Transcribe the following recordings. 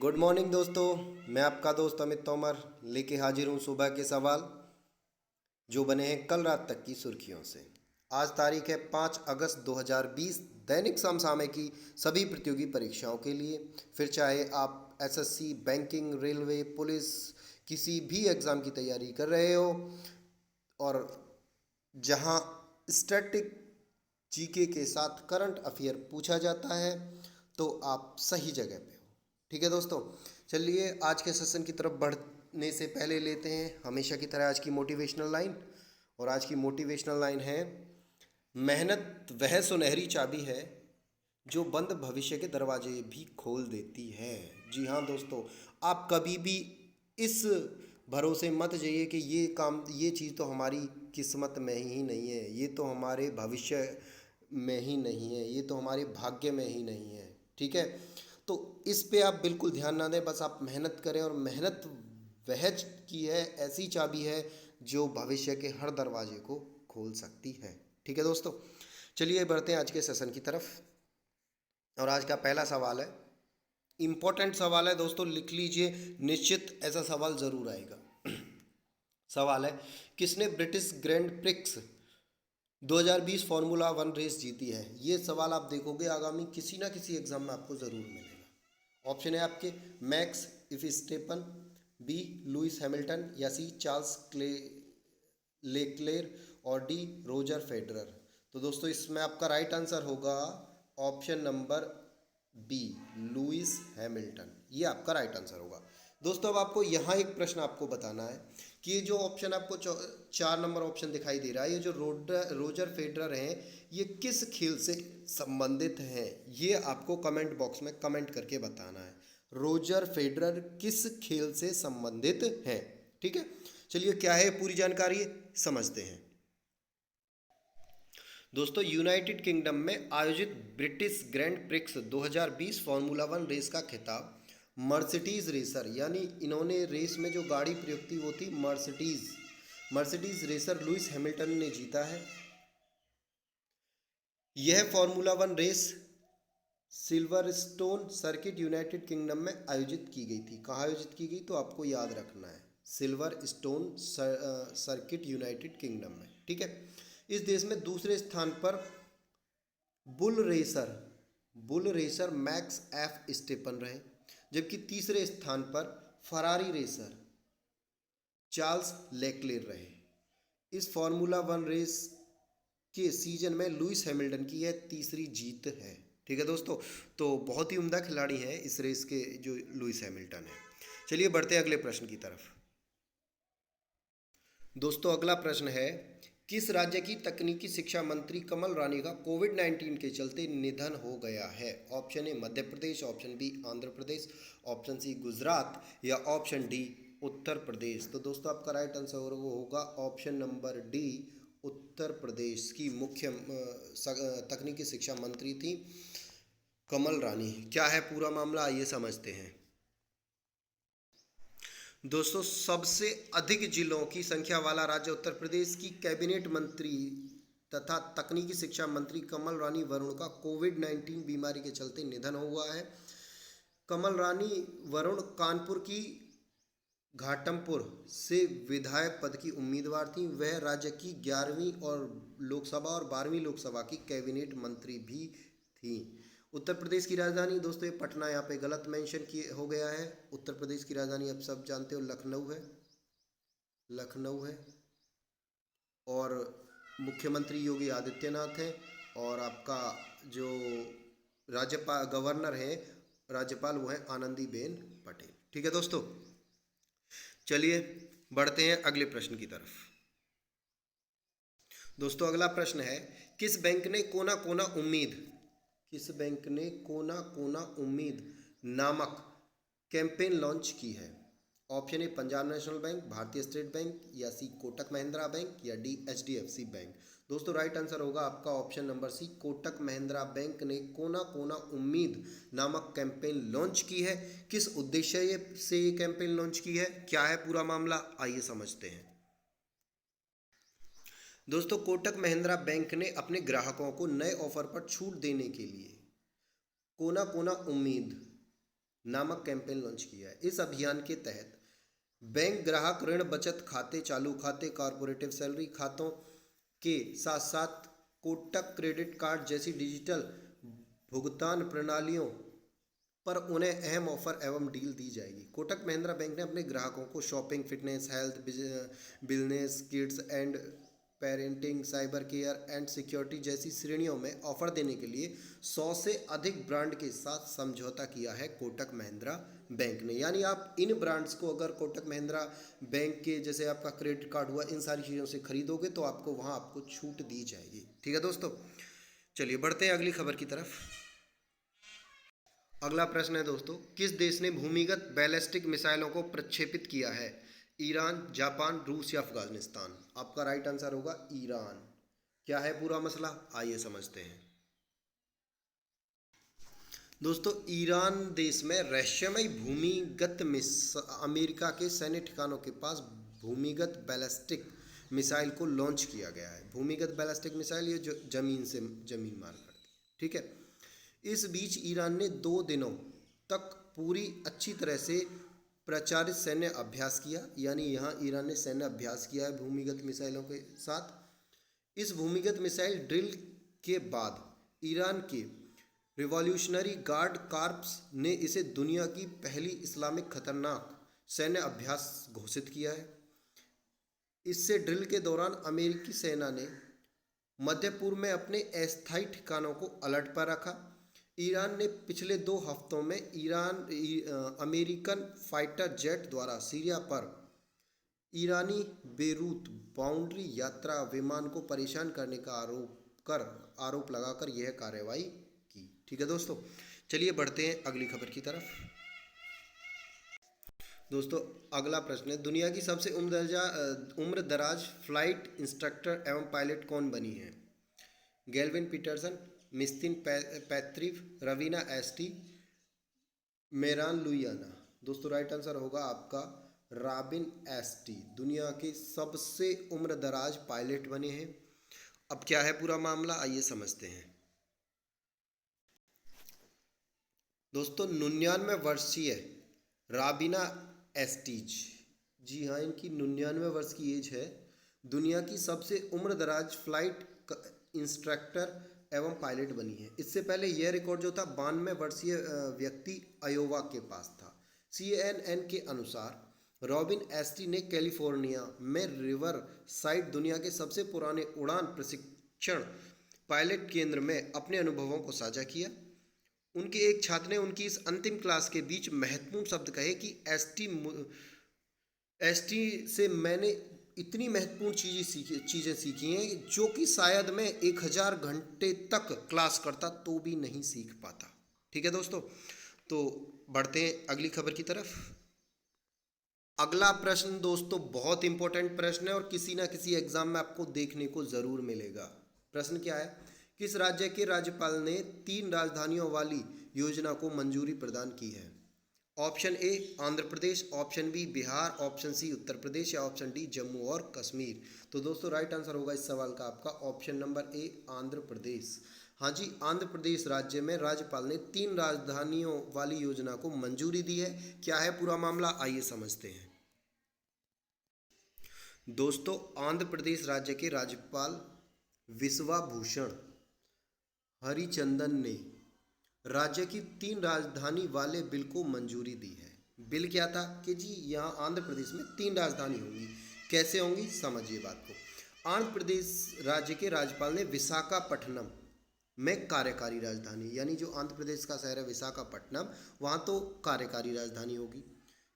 Good morning दोस्तों। मैं आपका दोस्त अमित तोमर लेके हाजिर हूँ सुबह के सवाल जो बने हैं कल रात तक की सुर्खियों से। आज तारीख है 5 अगस्त 2020। दैनिक समसामयिक की सभी प्रतियोगी परीक्षाओं के लिए, फिर चाहे आप एसएससी, बैंकिंग, रेलवे, पुलिस, किसी भी एग्ज़ाम की तैयारी कर रहे हो और जहां स्टैटिक जीके के साथ करंट अफेयर पूछा जाता है, तो आप सही जगह पे हो। ठीक है दोस्तों, चलिए आज के सेशन की तरफ बढ़ने से पहले लेते हैं हमेशा की तरह आज की मोटिवेशनल लाइन। और आज की मोटिवेशनल लाइन है, मेहनत वह सुनहरी चाबी है जो बंद भविष्य के दरवाजे भी खोल देती है। जी हाँ दोस्तों, आप कभी भी इस भरोसे मत जाइए कि ये काम, ये चीज़ तो हमारी किस्मत में ही नहीं है, ये तो हमारे भविष्य में ही नहीं है, ये तो हमारे भाग्य में ही नहीं है। ठीक है, तो इस पे आप बिल्कुल ध्यान ना दें, बस आप मेहनत करें। और मेहनत वह की है, ऐसी चाबी है जो भविष्य के हर दरवाजे को खोल सकती है। ठीक है दोस्तों, चलिए बढ़ते हैं आज के सेशन की तरफ। और आज का पहला सवाल है, इम्पोर्टेंट सवाल है दोस्तों, लिख लीजिए, निश्चित ऐसा सवाल ज़रूर आएगा। सवाल है, किसने British Grand Prix 2020 formula one race जीती है? ये सवाल आप देखोगे आगामी किसी ना किसी एग्जाम में आपको ज़रूर मिलेगा। ऑप्शन है आपके, Max Verstappen, B Lewis Hamilton, या सी चार्ल्स लेक्लेर, और डी रोजर फेडरर। तो दोस्तों इसमें आपका राइट आंसर होगा option number B, Lewis Hamilton. ये आपका राइट आंसर होगा। दोस्तों अब आपको यहाँ एक प्रश्न आपको बताना है कि ये जो ऑप्शन आपको 4 नंबर ऑप्शन दिखाई दे रहा है, ये जो रोजर फेडरर हैं, ये किस खेल से संबंधित हैं? ये आपको कमेंट बॉक्स में कमेंट करके बताना है। रोजर फेडरर किस खेल से संबंधित हैं? ठीक है, चलिए क्या है पूरी जानकारी समझते हैं। दोस्तों यूनाइटेड किंगडम में आयोजित British Grand Prix 2020 formula one race का खिताब मर्सिडीज रेसर, यानी इन्होंने रेस में जो गाड़ी प्रयोग की वो थी मर्सिडीज रेसर लुइस हैमिल्टन ने जीता है। यह formula one race Silverstone circuit United Kingdom में आयोजित की गई थी। कहाँ आयोजित की गई तो आपको याद रखना है, silver stone circuit United Kingdom में। ठीक है, इस देश में दूसरे स्थान पर बुल रेसर मैक्स एफ स्टेपन रहे, जबकि तीसरे स्थान पर फरारी रेसर चार्ल्स लेक्लेर रहे। इस फार्मूला वन रेस के सीजन में लुइस हैमिल्टन की यह तीसरी जीत है। ठीक है दोस्तों, तो बहुत ही उम्दा खिलाड़ी हैं इस रेस के जो लुइस हैमिल्टन है। चलिए बढ़ते हैं अगले प्रश्न की तरफ। दोस्तों अगला प्रश्न है, किस राज्य की तकनीकी शिक्षा मंत्री कमल रानी का कोविड-19 के चलते निधन हो गया है? Option A Madhya Pradesh, option B Andhra Pradesh, option C Gujarat, या ऑप्शन डी उत्तर प्रदेश। तो दोस्तों आपका राइट आंसर होगा option number D, Uttar Pradesh की मुख्य तकनीकी शिक्षा मंत्री थी कमल रानी। क्या है पूरा मामला, आइए समझते हैं। दोस्तों सबसे अधिक जिलों की संख्या वाला राज्य उत्तर प्रदेश की कैबिनेट मंत्री तथा तकनीकी शिक्षा मंत्री कमल रानी वरुण का कोविड-19 बीमारी के चलते निधन हुआ है। कमल रानी वरुण कानपुर की घाटमपुर से विधायक पद की उम्मीदवार थी। वह राज्य की 11वीं और लोकसभा और 12वीं लोकसभा की कैबिनेट मंत्री भी थी। उत्तर प्रदेश की राजधानी दोस्तों ये पटना, यहाँ पे गलत मेंशन किए हो गया है। उत्तर प्रदेश की राजधानी आप सब जानते हो लखनऊ है। और मुख्यमंत्री योगी आदित्यनाथ हैं, और आपका जो राज्यपाल गवर्नर है राज्यपाल वो है आनंदीबेन पटेल। ठीक है दोस्तों, चलिए बढ़ते हैं अगले प्रश्न की तरफ। दोस्तों अगला प्रश्न है, किस बैंक ने कोना कोना उम्मीद नामक कैंपेन लॉन्च की है? Option A Punjab National Bank, Bharatiya State Bank, या सी कोटक महिंद्रा बैंक, या डी एचडीएफसी बैंक। दोस्तों राइट आंसर होगा आपका option number C, Kotak Mahindra Bank ने कोना कोना उम्मीद नामक कैंपेन लॉन्च की है। किस उद्देश्य से ये कैंपेन लॉन्च की है, क्या है पूरा मामला, आइए समझते हैं। दोस्तों कोटक महिंद्रा बैंक ने अपने ग्राहकों को नए ऑफर पर छूट देने के लिए कोना कोना उम्मीद नामक कैंपेन लॉन्च किया है। इस अभियान के तहत बैंक ग्राहक ऋण बचत खाते, चालू खाते, कॉरपोरेटिव सैलरी खातों के साथ साथ कोटक क्रेडिट कार्ड जैसी डिजिटल भुगतान प्रणालियों पर उन्हें अहम ऑफर एवं डील दी जाएगी। कोटक महिंद्रा बैंक ने अपने ग्राहकों को shopping, fitness, health, business, kids and parenting, cyber care and security जैसी श्रेणियों में ऑफर देने के लिए 100 से अधिक ब्रांड के साथ समझौता किया है कोटक महिंद्रा बैंक ने। यानी आप इन ब्रांड्स को अगर कोटक महिंद्रा बैंक के जैसे आपका क्रेडिट कार्ड हुआ, इन सारी चीज़ों से खरीदोगे तो आपको वहाँ आपको छूट दी जाएगी। ठीक है दोस्तों, चलिए बढ़ते हैं अगली खबर की तरफ। अगला प्रश्न है दोस्तों, किस देश ने भूमिगत बैलिस्टिक मिसाइलों को प्रक्षेपित किया है? ईरान, जापान, रूस या अफगानिस्तान? आपका राइट आंसर होगा ईरान। क्या है पूरा मसला, आइए समझते हैं। दोस्तों, ईरान देश में रहस्यमय भूमिगत अमेरिका के सैन्य ठिकानों के पास भूमिगत बैलिस्टिक मिसाइल को लॉन्च किया गया है। भूमिगत बैलिस्टिक मिसाइल ये जो जमीन मार करती है। ठीक है, इस बीच ईरान ने 2 दिनों तक पूरी अच्छी तरह से प्रचारित सैन्य अभ्यास किया। यानी यहाँ ईरान ने सैन्य अभ्यास किया है भूमिगत मिसाइलों के साथ। इस भूमिगत मिसाइल ड्रिल के बाद ईरान के रिवॉल्यूशनरी गार्ड कॉर्प्स ने इसे दुनिया की पहली इस्लामिक खतरनाक सैन्य अभ्यास घोषित किया है। इससे ड्रिल के दौरान अमेरिकी सेना ने मध्य पूर्व में अपने अस्थायी ठिकानों को अलर्ट पर रखा। ईरान ने पिछले 2 हफ्तों में अमेरिकन फाइटर जेट द्वारा सीरिया पर ईरानी बेरूत बाउंड्री यात्रा विमान को परेशान करने का आरोप लगाकर यह कार्रवाई की। ठीक है दोस्तों, चलिए बढ़ते हैं अगली खबर की तरफ। दोस्तों, अगला प्रश्न है, दुनिया की सबसे उम्र दराज फ्लाइट इंस्ट्रक्टर एवं पायलट कौन बनी है? गैल्विन पीटरसन, मिस्तिन पैत्रिव, रवीना एस्टी, मेरान लुइयाना? दोस्तों, राइट आंसर होगा आपका रॉबिन एस्टी दुनिया के सबसे उम्र दराज पायलट बने हैं। अब क्या है पूरा मामला, आइए समझते हैं। दोस्तों, 99 वर्षीय रॉबिना एस्टीज, जी हाँ, इनकी 99 वर्ष की एज है, दुनिया की सबसे उम्र दराज फ्लाइट इंस्ट्रक्टर एवं पायलट बनी है। इससे पहले यह रिकॉर्ड जो था 92 वर्षीय व्यक्ति अयोवा के पास था। CNN के अनुसार रॉबिन एस्टी ने कैलिफोर्निया में रिवर साइड दुनिया के सबसे पुराने उड़ान प्रशिक्षण पायलट केंद्र में अपने अनुभवों को साझा किया। उनके एक छात्र ने उनकी इस अंतिम क्लास के बीच महत्वपूर्ण शब्द कहे कि एसटी से मैंने इतनी महत्वपूर्ण चीज़ें सीखी हैं जो कि शायद मैं 1000 घंटे तक क्लास करता तो भी नहीं सीख पाता। ठीक है दोस्तों, तो बढ़ते हैं अगली खबर की तरफ। अगला प्रश्न दोस्तों बहुत इंपॉर्टेंट प्रश्न है और किसी ना किसी एग्जाम में आपको देखने को ज़रूर मिलेगा। प्रश्न क्या है, किस राज्य के राज्यपाल ने 3 राजधानियों वाली योजना को मंजूरी प्रदान की है? Option A Andhra Pradesh, option B Bihar, option C Uttar Pradesh या ऑप्शन डी जम्मू और कश्मीर? तो दोस्तों, राइट आंसर होगा इस सवाल का आपका ऑप्शन नंबर ए आंध्र प्रदेश। हाँ जी, आंध्र प्रदेश राज्य में राज्यपाल ने 3 राजधानियों वाली योजना को मंजूरी दी है। क्या है पूरा मामला, आइए समझते हैं। दोस्तों, आंध्र प्रदेश राज्य के राज्यपाल विश्वाभूषण हरिचंदन ने राज्य की 3 राजधानी वाले बिल को मंजूरी दी है। बिल क्या था कि जी यहाँ आंध्र प्रदेश में 3 राजधानी होंगी। कैसे होंगी, समझिए बात को। आंध्र प्रदेश राज्य के राज्यपाल ने विशाखापट्टनम में कार्यकारी राजधानी, यानी जो आंध्र प्रदेश का शहर है विशाखापट्टनम, वहाँ तो कार्यकारी राजधानी होगी।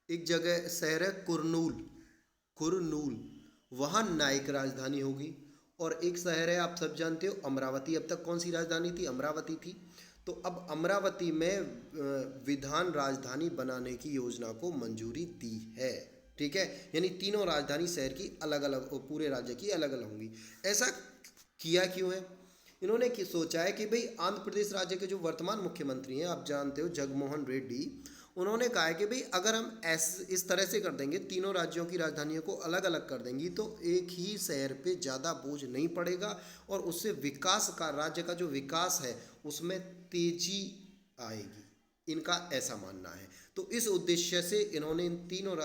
एक जगह शहर है कुरनूल, वहाँ न्यायिक राजधानी होगी। और एक शहर है आप सब जानते हो अमरावती। अब तक कौन सी राजधानी थी, अमरावती थी। तो अब अमरावती में विधान राजधानी बनाने की योजना को मंजूरी दी है। ठीक है, यानी तीनों राजधानी शहर की अलग अलग, पूरे राज्य की अलग अलग होंगी। ऐसा किया क्यों है, इन्होंने सोचा है कि भाई आंध्र प्रदेश राज्य के जो वर्तमान मुख्यमंत्री हैं आप जानते हो जगनमोहन रेड्डी, उन्होंने कहा है कि भाई अगर हम इस तरह से कर देंगे, तीनों राज्यों की राजधानियों को अलग अलग कर देंगी तो एक ही शहर पे ज़्यादा बोझ नहीं पड़ेगा और उससे विकास का, राज्य का जो विकास है उसमें तेजी आएगी। इनका ऐसा मानना है। तो इस उद्देश्य से इन्होंने इन तीनों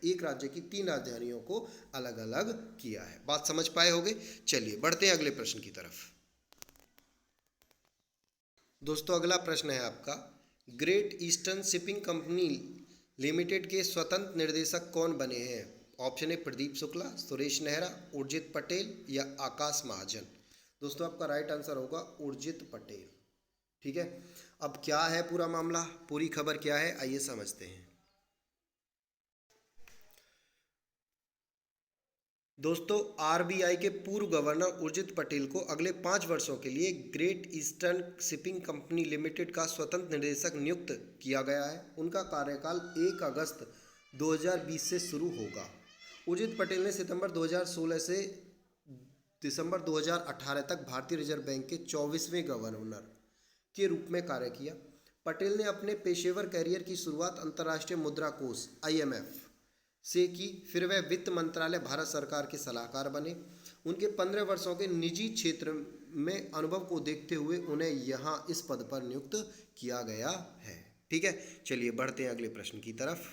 एक राज्य की 3 राजधानियों को अलग अलग किया है। बात समझ पाए होंगे। चलिए बढ़ते हैं अगले प्रश्न की तरफ। दोस्तों अगला प्रश्न है आपका, great eastern shipping company limited के स्वतंत्र निर्देशक कौन बने हैं? ऑप्शन ए प्रदीप शुक्ला, सुरेश नेहरा, उर्जित पटेल या आकाश महाजन। दोस्तों आपका राइट आंसर होगा उर्जित पटेल। ठीक है, अब क्या है पूरा मामला, पूरी खबर क्या है, आइए समझते हैं। दोस्तों आरबीआई के पूर्व गवर्नर उर्जित पटेल को अगले 5 वर्षों के लिए great eastern shipping company limited का स्वतंत्र निदेशक नियुक्त किया गया है। उनका कार्यकाल 1 अगस्त 2020 से शुरू होगा। उर्जित पटेल ने सितंबर 2016 से दिसंबर 2018 तक भारतीय रिजर्व बैंक के 24वें गवर्नर के रूप में कार्य किया। पटेल ने अपने पेशेवर कैरियर की शुरुआत अंतर्राष्ट्रीय मुद्रा कोष IMF से की, फिर वह वित्त मंत्रालय भारत सरकार के सलाहकार बने। उनके 15 वर्षों के निजी क्षेत्र में अनुभव को देखते हुए उन्हें यहाँ इस पद पर नियुक्त किया गया है। ठीक है, चलिए बढ़ते हैं अगले प्रश्न की तरफ।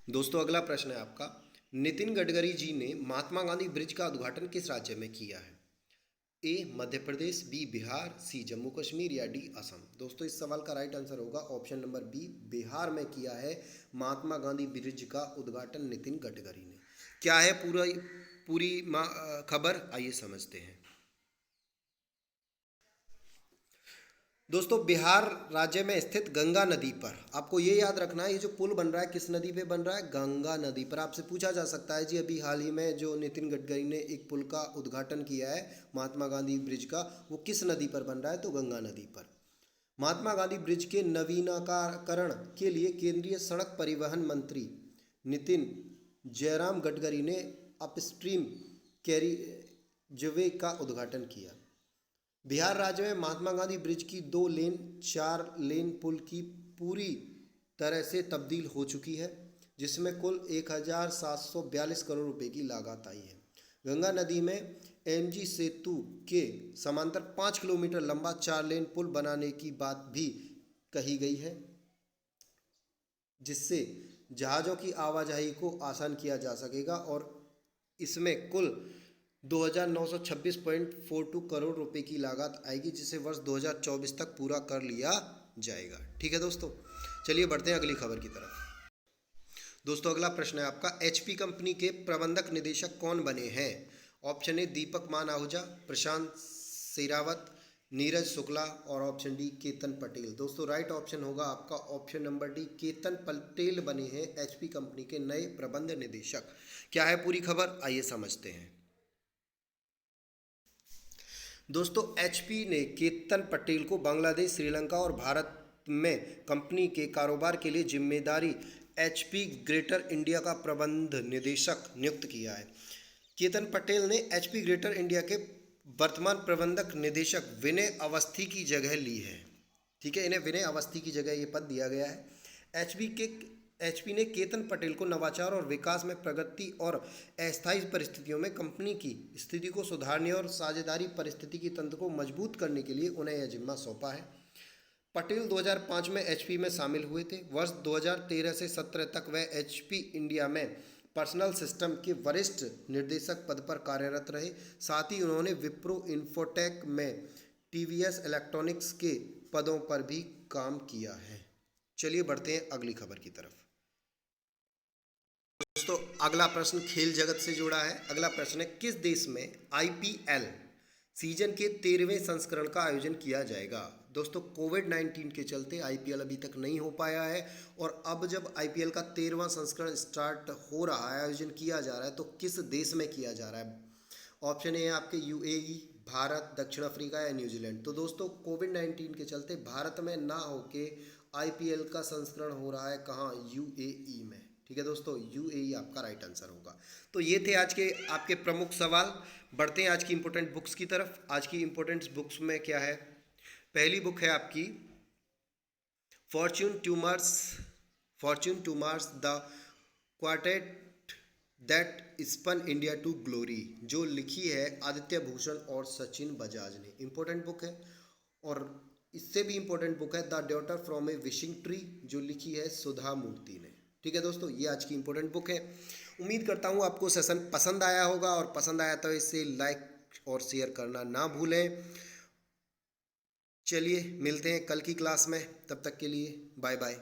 दोस्तों अगला प्रश्न है आपका, नितिन गडकरी जी ने महात्मा गांधी ब्रिज का उद्घाटन किस राज्य में किया है? ए मध्य प्रदेश, बी बिहार, सी जम्मू कश्मीर या डी असम। दोस्तों इस सवाल का राइट आंसर होगा ऑप्शन नंबर बी, बिहार में किया है महात्मा गांधी ब्रिज का उद्घाटन नितिन गडकरी ने। क्या है पूरी खबर, आइए समझते हैं। दोस्तों बिहार राज्य में स्थित गंगा नदी पर, आपको ये याद रखना है ये जो पुल बन रहा है किस नदी पे बन रहा है? गंगा नदी पर। आपसे पूछा जा सकता है जी अभी हाल ही में जो नितिन गडकरी ने एक पुल का उद्घाटन किया है महात्मा गांधी ब्रिज का, वो किस नदी पर बन रहा है? तो गंगा नदी पर। महात्मा गांधी ब्रिज के नवीनीकरण के लिए केंद्रीय सड़क परिवहन मंत्री नितिन जयराम गडकरी ने अपस्ट्रीम कैरिजवे का उद्घाटन किया। बिहार राज्य में महात्मा गांधी ब्रिज की 2 लेन 4 लेन पुल की पूरी तरह से तब्दील हो चुकी है, जिसमें कुल 1742 करोड़ रुपए की लागत आई है। गंगा नदी में MG सेतु के समांतर 5 किलोमीटर लंबा 4 लेन पुल बनाने की बात भी कही गई है, जिससे जहाज़ों की आवाजाही को आसान किया जा सकेगा और इसमें कुल 2926.42 करोड़ रुपए की लागत आएगी, जिसे वर्ष 2024 तक पूरा कर लिया जाएगा। ठीक है दोस्तों, चलिए बढ़ते हैं अगली खबर की तरफ। दोस्तों अगला प्रश्न है आपका, HP कंपनी के प्रबंधक निदेशक कौन बने हैं? ऑप्शन ए दीपक मान आहूजा, प्रशांत शेरावत, नीरज शुक्ला और ऑप्शन डी केतन पटेल। दोस्तों राइट ऑप्शन होगा आपका option number D, Ketan Patel बने हैं HP कंपनी के नए प्रबंध निदेशक। क्या है पूरी खबर, आइए समझते हैं। दोस्तों HP ने केतन पटेल को बांग्लादेश, श्रीलंका और भारत में कंपनी के कारोबार के लिए जिम्मेदारी HP ग्रेटर इंडिया का प्रबंध निदेशक नियुक्त किया है। केतन पटेल ने HP ग्रेटर इंडिया के वर्तमान प्रबंधक निदेशक विनय अवस्थी की जगह ली है। ठीक है, इन्हें विनय अवस्थी की जगह ये पद दिया गया है। HP ने केतन पटेल को नवाचार और विकास में प्रगति और अस्थायी परिस्थितियों में कंपनी की स्थिति को सुधारने और साझेदारी पारिस्थितिकी तंत्र को मजबूत करने के लिए उन्हें यह जिम्मा सौंपा है। पटेल 2005 में HP में शामिल हुए थे। वर्ष 2013 से 17 तक वह HP इंडिया में पर्सनल सिस्टम के वरिष्ठ निर्देशक पद पर कार्यरत रहे। साथ ही उन्होंने विप्रो इन्फोटेक में TVS इलेक्ट्रॉनिक्स के पदों पर भी काम किया है। चलिए बढ़ते हैं अगली खबर की तरफ। दोस्तों अगला प्रश्न खेल जगत से जुड़ा है। अगला प्रश्न है, किस देश में IPL सीजन के 13वें संस्करण का आयोजन किया जाएगा? दोस्तों कोविड-19 के चलते IPL अभी तक नहीं हो पाया है और अब जब IPL का 13वां संस्करण स्टार्ट हो रहा है, आयोजन किया जा रहा है, तो किस देश में किया जा रहा है? ऑप्शन ए है आपके UAE, भारत, दक्षिण अफ्रीका या न्यूजीलैंड। तो दोस्तों कोविड-19 के चलते भारत में ना होके IPL का संस्करण हो रहा है कहाँ? UAE में। ठीक है दोस्तों, UAE आपका राइट आंसर होगा। तो ये थे आज के आपके प्रमुख सवाल। बढ़ते हैं आज की इंपॉर्टेंट बुक्स की तरफ। आज की इंपॉर्टेंट बुक्स में क्या है? पहली बुक है आपकी fortune to Mars the quartet that spun India to glory, जो लिखी है आदित्य भूषण और सचिन बजाज ने। इंपॉर्टेंट बुक है और इससे भी इम्पोर्टेंट बुक है the daughter from A wishing tree, जो लिखी है सुधा मूर्ति ने। ठीक है दोस्तों, ये आज की इम्पोर्टेंट बुक है। उम्मीद करता हूँ आपको सेशन पसंद आया होगा, और पसंद आया तो इसे लाइक और शेयर करना ना भूलें। चलिए मिलते हैं कल की क्लास में, तब तक के लिए बाय बाय।